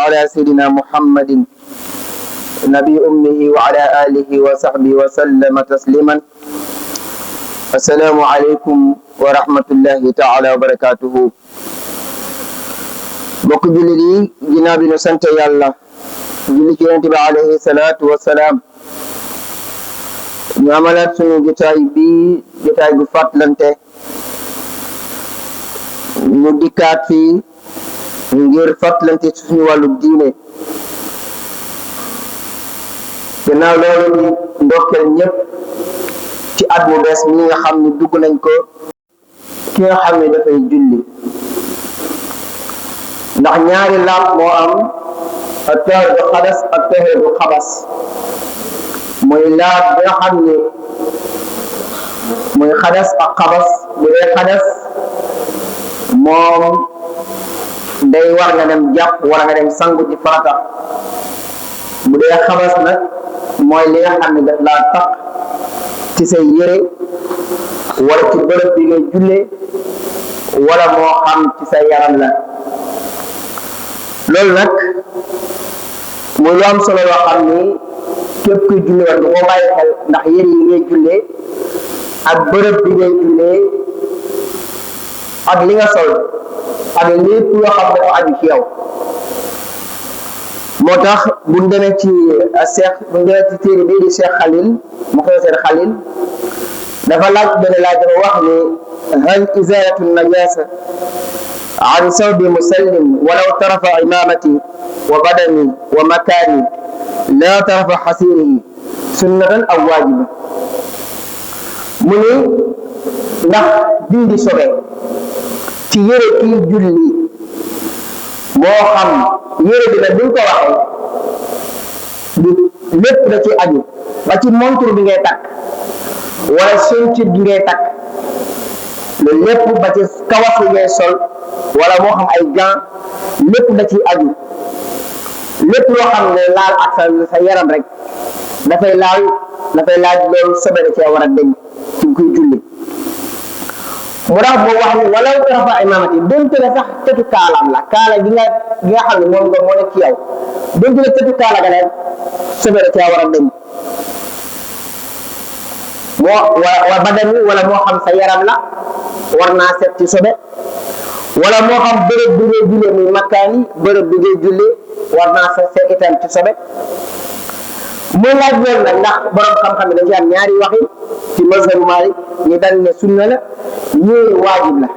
على سيدنا محمد نبي أمه وعلى آله وصحبه وسلم تسليما. السلام عليكم ورحمة الله تعالى وبركاته. mbokk jullit yi ginnaaw bi ñu sant yàlla julli ci yonent bi alayhi salaatu wassalaam ñu amalaat suñu jotaay bi jotaay gu fàttalante ñu dikkaat fii ngir fàttalante suñu wàllu diine. gannaaw loolu ñu ndokkeel ñëpp ci at mu bees mi nga xam ne dugg nañ ko ki nga xam ne dafay julli, ndax ñaari laab moo am at-tahaaratu xadas ak tahaaratu xabas. mooy laab bi nga xam ne mooy xadas ak xabas. bu dee xadas moom day war nga dem jàpp wala nga dem sangu ci farata. bu dee xabas nag mooy li nga xam ne daf laa tax ci say yére wala ci bërëb bi ngay jullee wala moo xam ci sa yaram la. loolu nag muy lu am solo loo xam ni képp kuy julli war nga koo bàyyi xel, ndax yére yi ngay jullee ak bërëb bi ngay jullee ak li nga sol ak lépp loo xam dafa aju ci yow. moo tax bu ñu demee ci téere bii di Cheikh Khalil Mukhtasar Khalil dafa laaj benn laaj dafa wax ni hal izalatu najasa an sawbi musallim walaw tarafa imamati wa badani wa makani la tarafa xasirihi sunnatan aw waajiba. mu ni ndax dindi sobe ci yére kii julli, moo xam yére bi nag buñ ko waxee du lépp da ci aju ba ci montre bi ngay takk wala ceinture bi ngay takk, loolu lépp ba ci kawas yi ngay sol wala moo xam ay gants, lépp da ci aju. lépp loo xam ne laal ak sa yaram rek dafay laaj loolu sobe da cee war a deñ ci kuy julli. mu tax boo wax ni walaw tarafa imamati donte ne sax tëtu kaalaam la, kaala gi nga xam ne moom moo nekk ci yow, donte ne tëtu kaala ga leen sobe da cee war a deñ. wa badani wala moo xam sa yaram la war naa set ci sobe, wala moo xam bërëb bi ngay jullee muy makkaani bërëb bi ngay jullee war naa set itam ci sobe. muy laaj loolu nag ndax borom xam-xam yi dañ ci am ñaari waxi ci mazhabu Maalik, ñi dañ ne sunna la, ñii waajib la.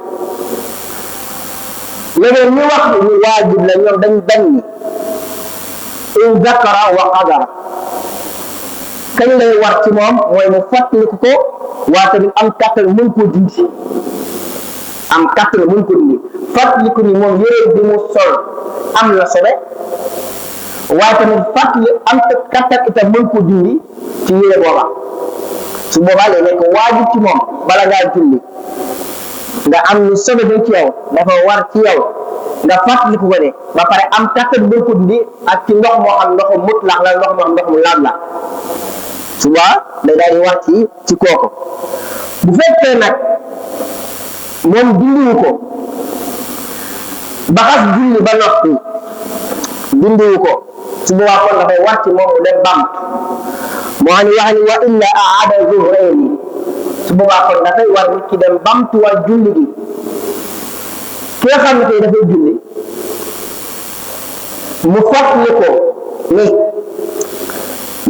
leneen ñu wax ni waajib la ñoom dañ ni in zakara wa qadara, kañ lay war ci moom mooy mu fàttaliku ko waa tamit am kàttan mën koo dindi. am kàttan mën ko dindi fàttaliku ni moom yére bi mu sol am na sobe, waaye tamit fàttali am kàttan itam mën ko dindi ci yére booba. su boobaa lay nekk waajib ci moom bala ngaa julli nga am ni sobe bi ci yow dafa war ci yow nga fàttaliku ko de ba pare am kàttan mën ko dindi ak ci ndox moo xam ndoxu mutlaq la, ndox moo xam ndox mu laab la. su boobaa day daal di war ci kooku. bu fekkee nag moom dindiwu ko ba xas julli ba noppi dindiwu ko, su boobaa kon dafay war ci moom mu dem bamtu. moo xam ne wax ni wa illa aada zuhrayni, su boobaa kon dafay war nit ki dem bamtuwaat julli gi. ki nga xam ne tey dafay julli mu fàttali ko ni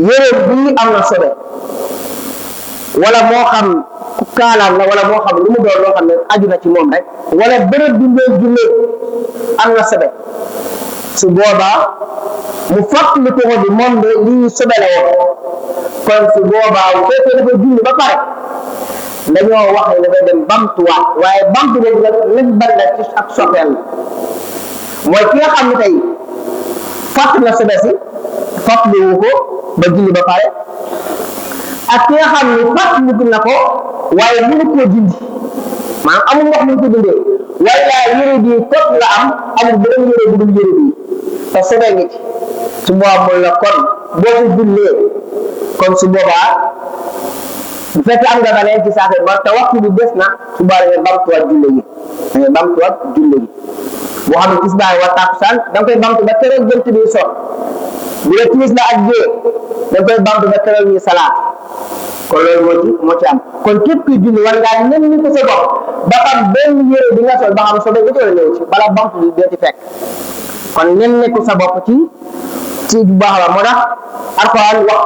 yére bii am na sobe, wala moo xam ku kaalaam la wala moo xam lu mu doon loo xam ne aju na ci moom rek, wala bërëb bi ngay jullee am na sobe. su boobaa mu fàttali ko di moom de lii sobe la woon, kon su boobaa bu fekkee dafa julli ba pare dañoo wax ne dafay dem bamtuwaat, waaye bamtu boobu nag lañ bari la ci ak soppeel la. mooy ki nga xam ne tey fàttali na sobe si fàttaliwu ko ba julli ba pare, ak ki nga xam ne fàttaliku na ko waaye mënu koo dindi, maanaam amul ndox mu ko dindee, wala yére bi kot la amul beneen yére bu dul yére bi te sobe ngi ci. su boobaa mooy la kon boo fi jullee kon su boobaa bu fekkee am nga beneen ci saafara ba te waxtu bi des na su boobaa da ngay bamtuwaat julli gi boo xam ne tisbaar wala takkusaan da nga koy bamtu ba keroog jant bi so bu dee timis la ak gée da nga koy bamtu ba keroog ñu salaat kon loolu moo ci am kon képp kuy julli war ngaa ñen ni ko sa bopp ba xam benn yére bi nga sol ba xam sobe nga ci wala ñëw ci bala bamtu bi dee ci fekk kon ñen ne ko sa bopp ci bu baax la moo tax alquran wax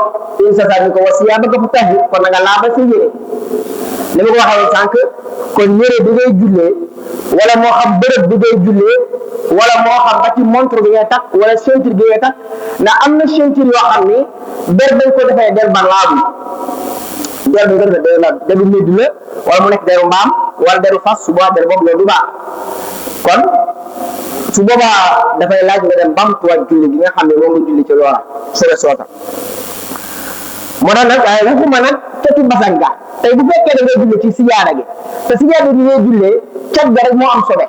insa sa ni ko wasiya ba ko tahir kon nga laaba sa yére ni ma ko waxee sànq kon yére bi ngay jullee wala moo xam bërëb bi ngay jullee wala moo xam ba ci montre bi ngay takk wala ceinture bi ngay takk ndax am na ceinture yoo xam ni der dañ ko defee der ba laabu der bi nga defee deru médd la wala mu nekk deru mbaam wala deru fas su boobaa der boobu loolu du baax kon su boobaa dafay laaj nga dem bamtuwaat julli gi nga xam ne moom nga julli ci loola sore soota moo tax nag waaye waxuma nag cati basan ga tey bu fekkee da ngay julli ci sijaada gi te sijaada gi ngay jullee cat ga rek moo am sobe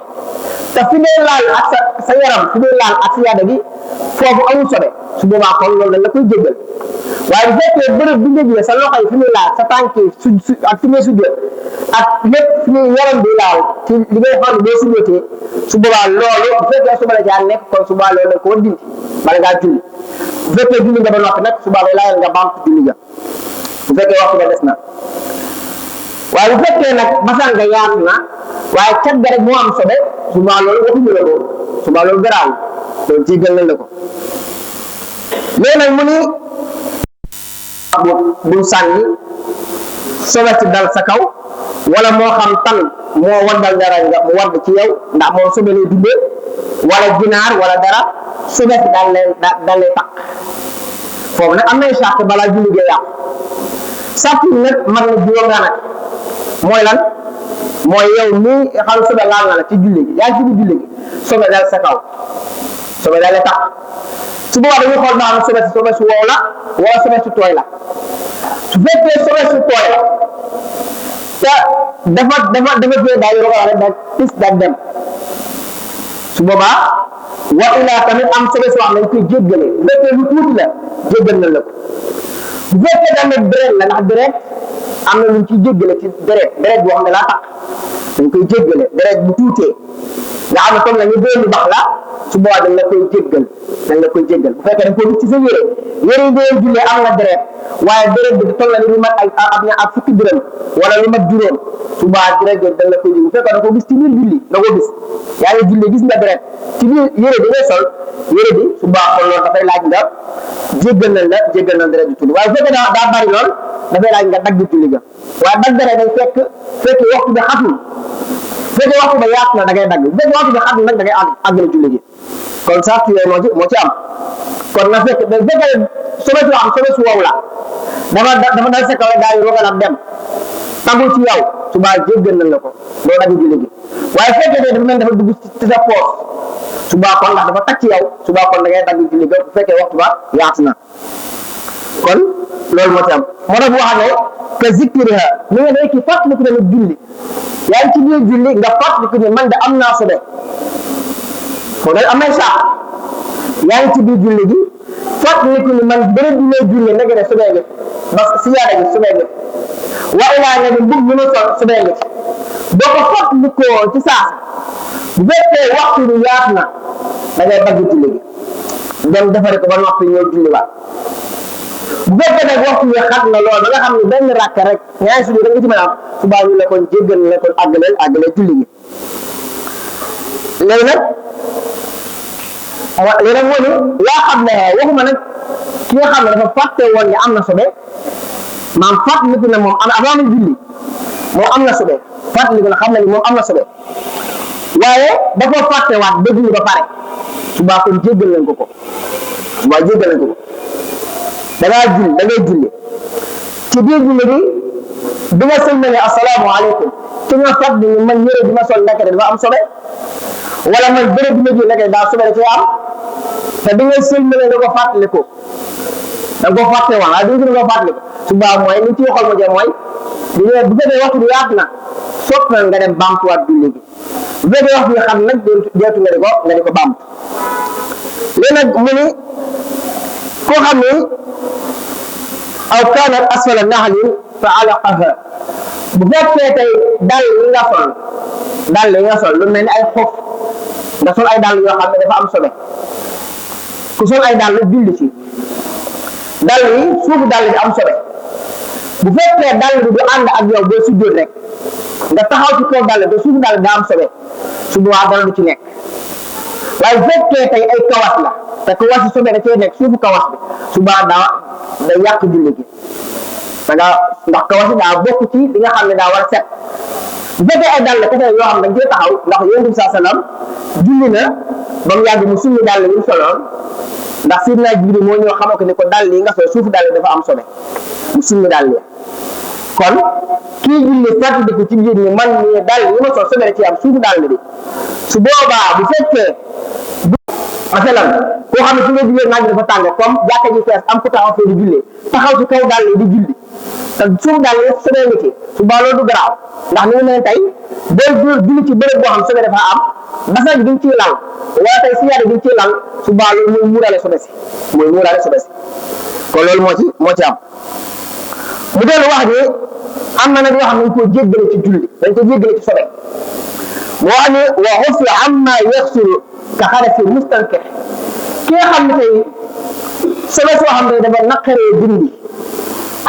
te fi ngay laal ak sa yaram fi ngay laal ak sijaada gi foofu amul sobe su boobaa kon loolu dañ la koy jéggal waaye bu fekkee bërëb bi nga jullee sa loxo yi fi muy laal sa tànk yi ak fi ngay sujjee ak lépp fi ngay yaram bi laal ci li ngay xool boo sujjootee su boobaa loolu bu fekkee suba la caa nekk kon su boobaa loolu dañ ko war dindi bala ngaa julli bu fekkee julli nga ba noppi nag su boobaa laajal nga baamtu julli ga bu fekkee waxtu ba des na waaye bu fekkee nag basan nga yaatu na waaye cat ga rek moo am sobe su boobaa loolu waxuñu la ko su boobaa loolu garaaw loolu jéggal nañ la ko léegi nag mu ni bul sànni sobe ci dal sa kaw wala moo xam tan moo waddal dara nga mu wadd ci yow ndax moom sobe lay dundee wala ginaar wala dara sobe si daal lay taq foofu nag am nay sàrt balaa julli gee yàqu sàrt yi nag mag na juróom nga nag mooy lan mooy yow nii xam sobe laal na la ci julli gi yaa ngi ci biir julli gi sobe dal sa kaw sobe daal lay taq su boobaa dañuy xool ba xam sobe su wow la wala sobe su tooy la su fekkee sobe su tooy la te dafa jee daal yoo xam ne da tis da dem su boobaa wa ilaa tamit am sobe soo xam ne dañ koy jéggale bu fekkee lu tuuti la jéggal na la ko bu fekkee tamit deret la ndax deret am na luñ ciy jéggale ci deret boo xam ne laa tax dañ koy jéggale deret bu tuutee nga xam ne comme la ñu déenu bax la su boobaa dañ la koy jéggal bu fekkee dañ ko gis ci sa yére yi ngay jullee am na deret waaye deret bi toll na li lu mat ak fukki dërëm wala lu mat juróom su boobaa deret bi dañ la koy jéggal bu fekkee da ko gis ci biir julli da ko gis yaa ngi julli gis nga deret ci biir yére bi ngay sol yére bi su boobaa kon loolu dafay laaj nga jéggal na deret bi tuuti waaye bu fekkee daa bari lool dafay laaj nga dagg julli ga waaye dagg deret day fekk waxtu bi xatul fekkee waxtu ba yaatu na da ngay dagg bu fekkee waxtu bi xatul nag da ngay àggale julli gi kon sax yooyu moo ci am kon na fekk da fekkee sobe su wow la dafa dal sa kaw daal di rogal am dem tagul ci yow suba jéggal nañ la ko doo dagg julli gi waaye fekkee ne dafa mel dafa dugg ci sa poos suba kon ndax dafa tag ci yow suba kon da ngay dagg julli ga bu fekkee waxtu ba yaatu na kon loolu moo ci am moo tax bu wax ne que zikriha mi nga day ki fàttaliku ne julli yaa ngi ci biir julli nga fàttaliku ne man de am naa sobe foofu nag am nay sax yaa ngi ci biir julli gi fàttaliku ne man bërëb bi may julli nag ne sobee nga ba siyaada gi sobee nga wa ilaa nga ne mbub mi ma sol sobee nga boo ko fàttalikoo ci saasa bu fekkee waxtu bi yaatu na da ngay dagg julli gi dem defare ko ba noppi ñëw julli waat bu fekkee nag waxtu bi xat na lool ba nga xam ne benn rakk rek ñaari sujjóot rek nga ci mën a am subaa ñu la kon jéggal la kon àggaleel julli gi léegi nag moo ni laa xam ne waxuma nag ki nga xam ne dafa fàtte woon ne am na sobe maam fàttaliku ne moom avant mu julli moom am na sobe fàttaliku ne xam na ni moom am na sobe waaye dafa fàttewaat ba julli ba pare subaa kon jéggal nañ ko da ngay julli ci biir julli bi nga sëlmale assalaamu aleykum ci nga fàttali ni man yére bi ma sol ndekete dafa am sobe wala man bërëb bi ma jël ndekete daa sobe da cee am te bi nga sëlmale da ko fàttali ko da nga ko fàtte woon waaye bi nga ko fàttali ko subaa mooy li ci waxal ma jëm mooy bu fekkee waxtu bi yaatu na sopp na nga dem baamtuwaat julli gi bu fekkee waxtu bi xam nag deetu nga di ko baamtu léegi nag mu ni koo xam ni aw kaanat asfala nahlin fa alaqaha bu fekkee tey dal yi nga sol lu mel ni ay xof nga sol ay dàll yoo xam ne dafa am sobe ku sol ay dàll julli ci dàll yi suufu dàll bi am sobe bu fekkee dàll bi du ànd ak yow boo sujjóot rek nga taxaw ci kaw dàll te suufu dàll daa am sobe su boobaa dara du ci nekk waaye bu fekkee tey ay kawas la te kawas yi sobe da cee nekk suufu kawas bi su boobaa day yàq julli gi ndax kawas yi daa bokk ci li nga xam ne daa war a set bu fekkee ay dàll kese yoo xam ne dañ cee taxaw ndax Yonent bi sallam julli na ba mu yàgg mu summi dàll yi mu soloon ndax Sayyidina Jibril moo ñëw xamal ko ni ko dàll yi nga sol suufu dàll dafa am sobe mu summi dàll yi kon kii julli fàttali ko ci biir ni man mii dàll yi ma sol sobe ci am suufu dàll bi su boobaa bu fekkee masalan koo xam ne su nga jullee naaj dafa tàng comme jàkka ji fees am ku taxaw fee di jullee taxaw ci kaw dàll yi di julli te suufu dàll yi sobe nga ci su boobaa loolu du garaaw ndax ni mu ne tey boo julli ci bërëb boo xam sobe dafa am basal bi duñ ciy lal wala tey si yàlla duñ ciy lal su boobaa loolu mooy muurale sobe si kon loolu moo ci am mu dellu wax ni am na nag yoo xam ne dañ koo jéggale ci julli dañ ko jéggale ci sobe mu wax ni wa xufi amma yaxsulu ka xadasi mustankir ki nga xam ne tey sobe soo xam ne dafa naqaree dindi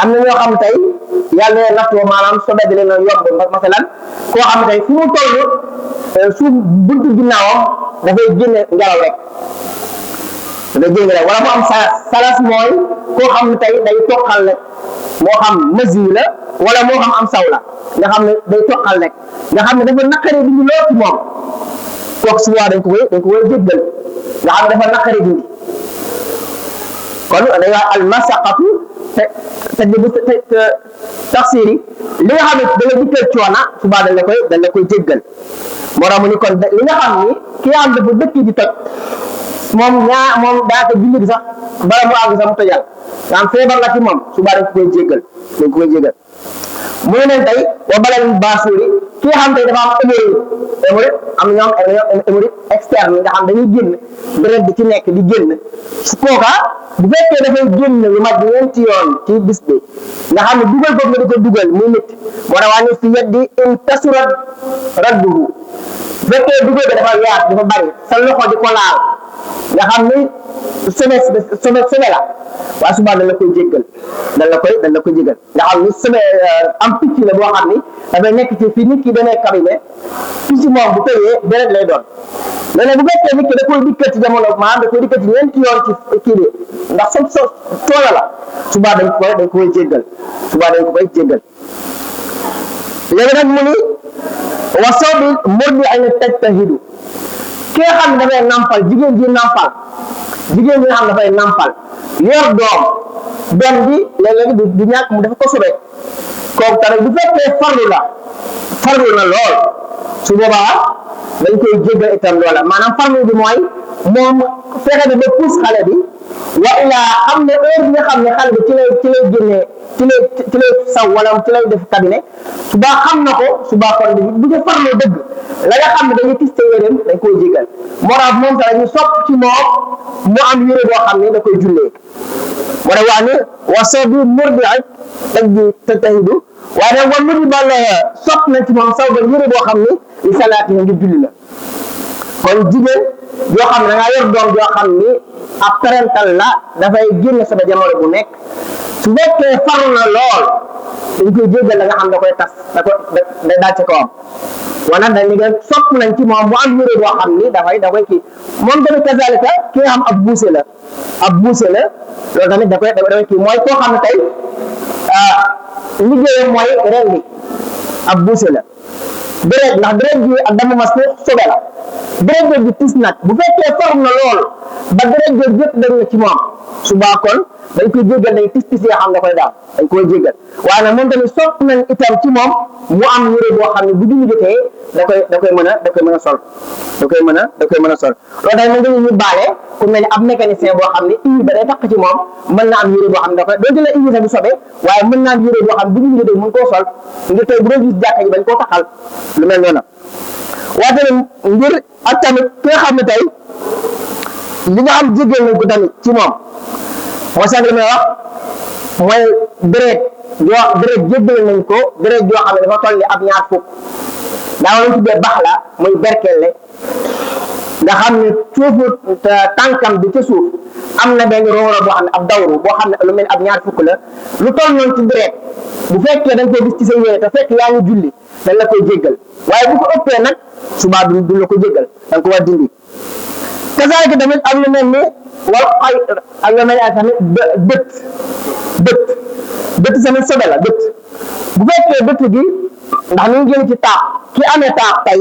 am na ñoo xam tey yàlla na nattoo maanaam sobe di leen yomb masalan koo xam ne tey fu mu toll suuf buntu ginnaawam dafay génne ngelaw rek wala mu am salas mooy koo xam ne tey day toqal rek moo xam masi la wala moo xam am saw la nga xam ne day toqal rek nga xam ne dafa naqaree dindi lool ci moom kooku si waa dañ ko koy jéggal nga xam ne dafa naqaree dindi kon dañuy wax al masaqatu taxsiri li nga xam ne da nga dikkal coona subaa dañ la koy jéggal moo tax mu ni kon li nga xam ni ki nga xam dafa dëkk di toj moom daata julli bi sax bala mu àgg sax mu tojal nga am feebar la ci moom subaa dañ ko koy jéggal mu ne leen tey wa balal baasuuri ki nga xam tey dafa am hémorroïde am ñoom hémorroïde externe nga xam dañuy génn deret bi ci nekk di génn su kooka bu fekkee dafay génn lu mat ñeenti yoon ci bis bi nga xam ne dugal boobu nga di ko dugal muy nit moo tax waa ni fi yeddi in tasurat radduhu bu fekkee dugal bi dafa yaat dafa bari sa loxo di ko laal nga xam ni sobe la waa subaa dañ la koy jéggal dañ la koy jéggal nga xam ni sobe am picc la boo xam ni dafay nekk ci fii nit ki demee cabinet picc moom bu tëyee deret lay doon léeg-léeg bu fekkee nit ki da koy dikkat ci jamono maanaam da koy dikkat ci ñeenti yoon ci kii bi ndax toola la subaa dañ koy jéggal léegi nag mu ni wa sawbi murdi'in tajtahidu ki nga xam ne dafay nampal jigéen ji nga xam ne dafay nampal yor doom bi léeg-léeg du ñàkk mu dafa ko sobe kooku tamit bu fekkee farlu na lool su boobaa dañ koy jéggal itam loola maanaam farlu bi mooy moom fexe na ba puus xale bi wa ilaa xam ne heure bi nga xam ne xale bi ci lay génnee ci lay saw wala ci lay def cabinet suba xam na ko suba kon bu ñu farloo dëgg la nga xam ne dañuy tiste yéreem dañ koy jégal moo tax moom tamit ñu sopp ci moom mu am yére boo xam ne da koy jullee moo tax waa ni wa soo bi murdi ak dag di tahidu waaye nag wa mudi bal sopp nañ ci moom saw ba yére boo xam ne li salaati nga ngir julli la kon jigéen yoo xam ne da ngaa yor doom yoo xam ni ab parental la dafay génn sa jamono bu nekk su fekkee farlu na lool dañ koy jéggal la nga xam da koy tas da daal ci kawam wala dañ ne sopp nañ ci moom mu am yére boo xam ni da koy kii moom tamit kazalika ki nga xam ab buuse la loolu tamit da koy kii mooy koo xam ne tey liggéeyam mooy ren bi ab buuse la deret ndax deret ji ak dama mas sobe la deret ji tis nag bu fekkee farlu na lool ba deret ji yëpp dañ na ci moom subaa kon dañ koy jéggal day tis yoo xam ne koy daal dañ koy jéggal waaye nag moom tamit sopp nañ itam ci moom mu am yére boo xam ne bu julli jotee da koy mën a sol loolu tamit mën nga ñu baale ku mel ni ab mécanicien boo xam ne huile ba day takk ci moom mën na am yére boo xam ne doonte la huile sax du sobe waaye mën na am yére boo xam ne bu julli jotee mën koo sol ngir tey bu doon gis jàkka ji bañ koo taxal lu mel noonu waaye tamit ngir ak tamit ki nga xam ne tey li nga xam jéggal nañ ko tamit ci moom mooy sax li may wax mooy deret jéggal nañ ko deret joo xam ne dafa toll ni ab ñaar fukk daa lañ tuddee bax la muy berkelle nga xam ne suufu tànkam bi ci suuf am na benn rooro boo xam ne ab dawru boo xam ne lu mel ab ñaar fukk la lu toll noonu ci deret bu fekkee dañ koy gis ci sa yére te fekk yaa ngi julli dañ la koy jéggal waaye bu ko ëppee nag subaa du la ko jéggal da nga ko war dindi kasaalika tamit ak lu mel ni wal xay ak lu mel ni tamit bët tamit sobe la bët bu fekkee bët gi ndax ñu ngi jël ci taax ki amee taax tey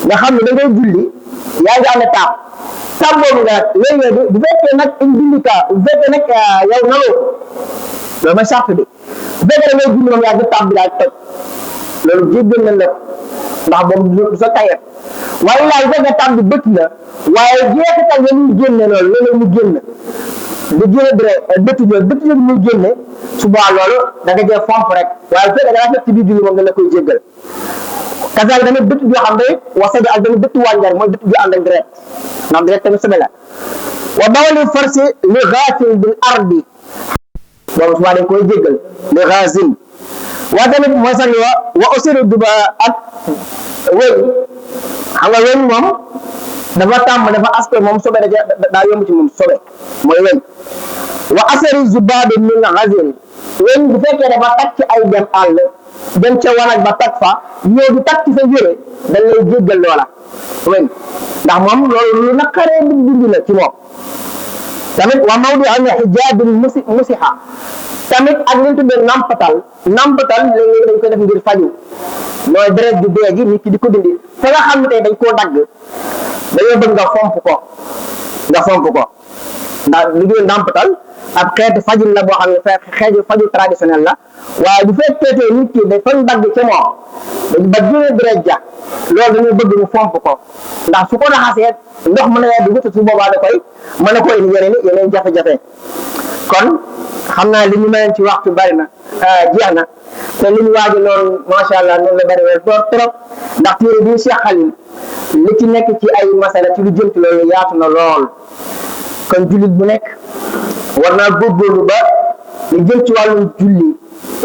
nga xam ne da ngay julli yaa ngi amee taax boobu nga léeg-léeg bu fekkee nag une jullikaa bu fekkee nag yow naloo loolu mooy sart bi bu fekkee da ngay julli moom yaa ngi taax bi daal toj loolu jéggal nañ la ndax boobu du sa tayet waaye laay fekkee taax bi bët la waaye jeexital ya muy génne loolu léeg-léeg mu génn di génne deret bët yooyu muy génne subaa loolu da nga jël fomp rek waaye bu fekkee da nga fekk ci biir julli moom dañ la koy jéggal kasaal tamit bët joo xam ne wasada ak tamit bët wànjar mooy bët ju ànd ak deret ndax deret tamit sobe la wa bawali farsi li gaasin bil ardi boobu subaa dañ koy jéggal li gaasin waa tamit mooy sax wa usiru duba ak wéñ xam nga wéñ moom dafa tàmm dafa aspect moom sobe daa yomb ci moom sobe mooy weñ wa asari zubaabi min gazin weñ bu fekkee dafa tag ci ay dem àll dem ca wanag ba tag fa ñëw di tag ci sa yére dañ lay jéggal loola weñ ndax moom loolu lu naqaree dindi la ci moom tamit wa mawdi an hijaabin musiha tamit ak li ñu tuddee nampatal léegi dañ koy def ngir faju mooy deret ju dee ji nit ki di ko dindi fa nga xam ne tey dañ koo dagg dañoo bëgg nga fomp ko ndax liggéey nampatal ab xeetu fajin la boo xam ne xeetu faju traditionnel la waaye bu fekkee tey nit ki dañ fan dagg ca moom ba génne deret ja loolu dañoo bëgg mu fomp ko ndax su ko raxasee ndox mën na dugg te su boobaa da koy mën a ko indi yeneen jafe-jafe kon xam naa li ñu mëneen ci waxtu bari na jeex na te li ñu waaji loolu macha allah noonu la bari weer trop ndax téere bi Cheikh Khalil li ci nekk ci ay masala ci lu jëm ci loolu yaatu na lool kon jullit bu nekk war naa góorgóorlu ba lu jëm ci wàllum julli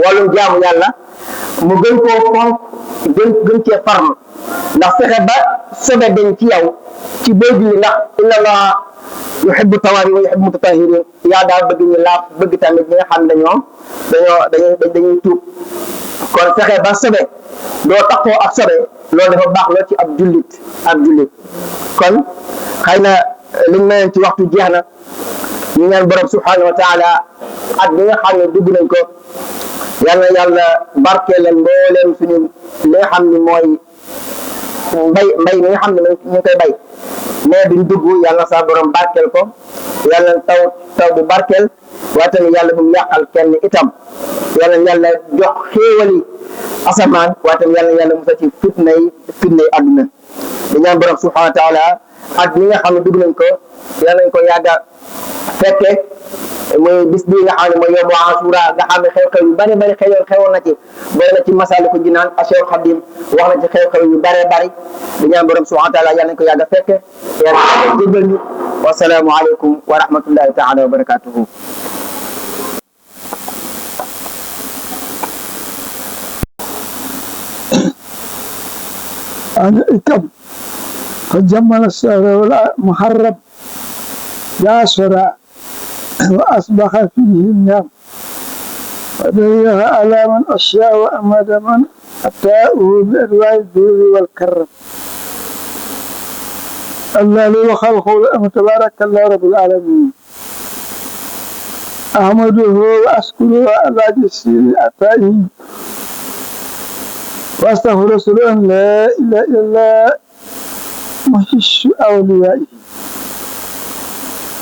wàllum jaamu yàlla mu gën koo fonk gën cee farlu ndax fexe ba sobe dañ ci yow ci booy julli ndax inna allaha yuhibbu tawaabi wa yuhibbu mutatahhirin yaa daa bëgg ñu laaf bëgg tamit ñi nga xam ne ñoom dañuy tuub kon fexe ba sobe doo taxoo ak sobe loolu dafa baax lool ci ab jullit kon xëy na liñ mëneen ci waxtu jeex na ñu ñaan borom subhanahu wa taala at bi nga xam ne dugg nañ ko yal na yàlla barkeelal mbooleem suñu li nga xam ne mooy mbay mi nga xam ne ñu ngi koy bay mais duñ dugg yàlla sa borom barkeel ko yàlla taw bu barkeel waaye tamit yàlla bu mu yàqal kenn itam yàlla jox xéewali asamaan waaye tamit yàlla musa ci fitnay àdduna di ñaan borom subhanahu wa taala at mi nga xam ne dugg nañ ko yàlla nañ ko yàgga fekke muy bis bii nga xam ne mooy yowmu Ashura nga xam ne xew-xew yu bari xewoon na ci boole na ci Masaalikul Jinaan Cheikh Xadim wax na ci xew-xew yu bari di ñaan borom subhanahu wa taala yàlla nañ ko yàgga fekke yàlla jéggal ñu wasalaamu aleykum wa rahmatullahi taala wa barakatuhu أنا إكب قد جمل الشهر والمحرم جاسر وأصبح فيه النار ودريها على من أشياء وأمد من أتاؤه بأنواع الدور والكرم الله له خلقه الأمر تبارك الله رب العالمين أحمده وأشكره على جسير أتائه واستغفر رسول أن لا إله إلا الله محش أوليائه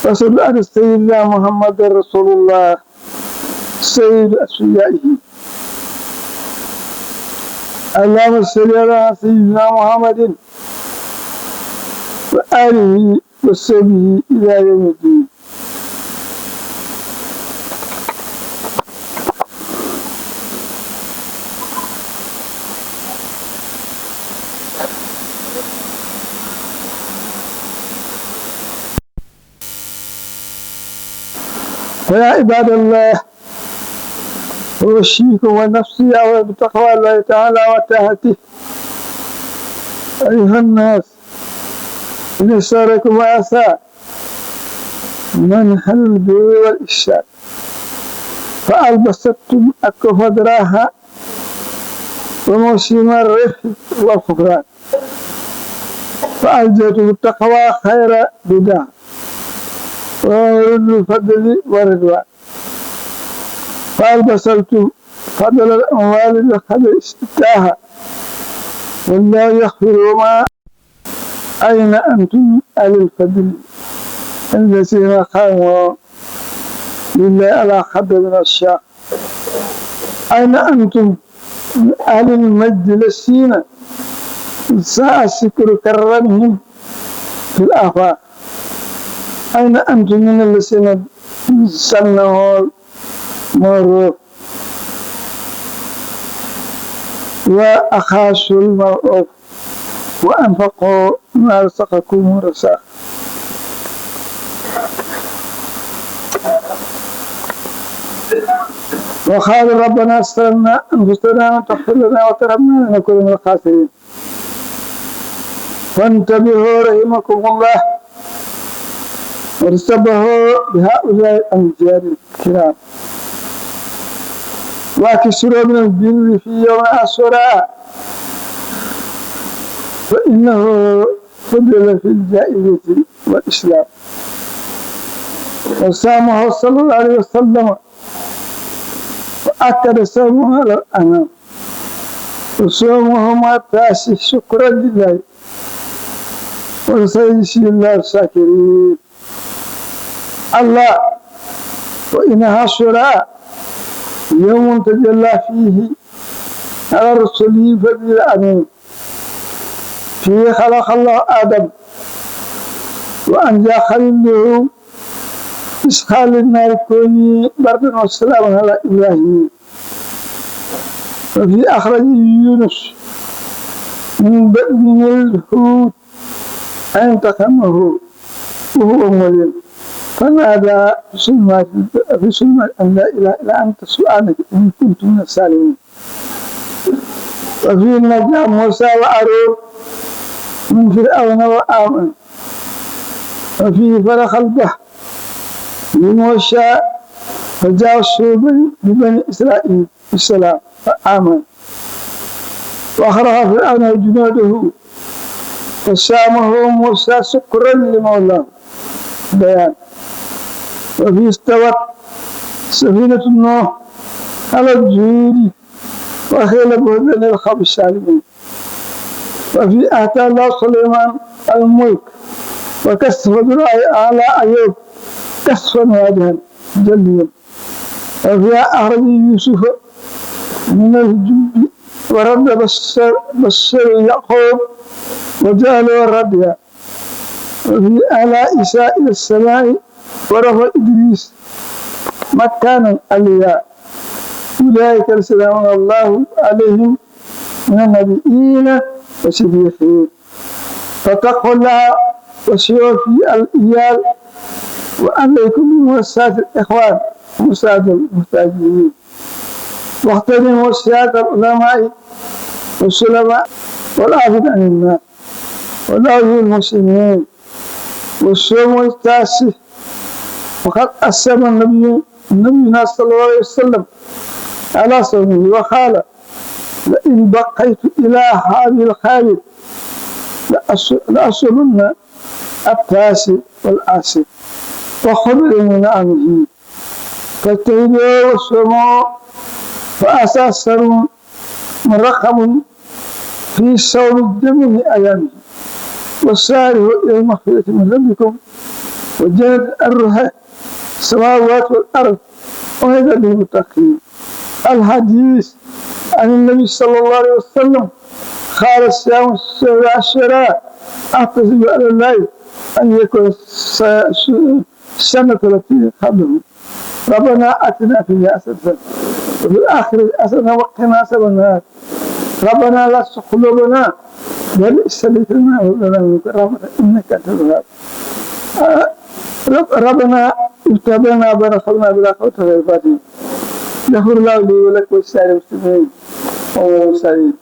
رسول أن سيدنا محمد رسول الله سيد أسفيائه اللهم صل على سيدنا محمد وآله وصحبه إلى يوم الدين ويا عباد الله أوصيكم ونفسي أولا بتقوى الله تعالى وطاعته أيها الناس إن ساركم وعسى منح البر والإحسان فألبستم أكفدراها وموسم الرفق والغفران فألجأتم التقوى خير بدع وورد الفضل والرضوان فألبستم فضل الأموال بقدر استفتاها والله يغفر وما أين أنتم أهل الفضل الذين قاموا لله على قدر من الشاق أين أنتم أهل المجد الذين ساء الشكر كرمهم في الآفاق أين أنتم من الذين سنوا المعروف وأخاسوا المعروف وأنفقوا ما رزقكم رزقا وقال ربنا استرنا أنفسنا وتغفر لنا وترحمنا لنكون من الخاسرين فانتبهوا رحمكم الله وارتبهوا بهؤلاء الأنجال الكرام واكسروا من البر في يوم عاشوراء فإنه فضل في الجائزة والإسلام وسامه صلى الله عليه وسلم وأكد صومه على الأنام وصومه مع تاسي شكرا لله وسيجزي الله الشاكرين الله وإن عاشوراء يوم تجلى فيه على رسله فضل الأمين فيه خلق الله آدم وأنجى خليله إسخال النار كوني بردا والسلام على إبراهيم وفي أخرج يونس من بطن الحوت أن تخمه وهو مولد فنادى في سلمات أن لا إله إلا أنت سبحانك إن كنت من السالمين وفي النجاة موسى وهارون من فرعون وآمن وفيه فرخ البحر لموسى فجاوزوا ببني إسرائيل السلام فآمن وأخرج فرعون جنوده وسامه موسى شكرا لمولاه بيان وفي استوت سفينة نوح على الجود وخيل بهدن الخب السالمين وفي آتى الله سليمان الملك وكسف ذراعي على أيوب كسفا واجها جليا وفي أخرج يوسف من الجب ورد بشر يعقوب وجعله الرديا وفي آلاء عيسى إلى السماء ورفع إدريس مكانا عليا أولئك السلام الله عليهم من النبيين والصديقين فاتقوا الله وسيروا في الإيال وعليكم بمواساة الإخوان ومساعدة المحتاجين واغتنموا سيادة العلماء والسلماء والعافين عن الناس والعافين المسلمين والصوم التاسع وقد أسلم النبي صلى الله عليه وسلم على صومه وقال لئن بقيت إلى هذه الخالد لأصومن التاسع والعاشر وخبر من نعمه فاجتهدوا وصوموا فأساسروا مرقم في صوم جميع أيامه وسارعوا إلى المغفرة من ربكم وجنة الرها السماوات والأرض وهذا للمتقين الحديث عن النبي صلى الله عليه وسلم قال الصيام السبع عشراء أحتسب على الله أن يكون السنة التي قبله ربنا آتنا في الدنيا حسنة وفي الآخرة حسنة وقنا عذاب النار ربنا لا تزغ قلوبنا بل استغفرنا ولنا منك رحمة إنك أنت الوهاب ربنا اتبعنا برسولنا بلا خوف ولا فاتن يغفر الله لي ولك ولسائر المسلمين والمرسلين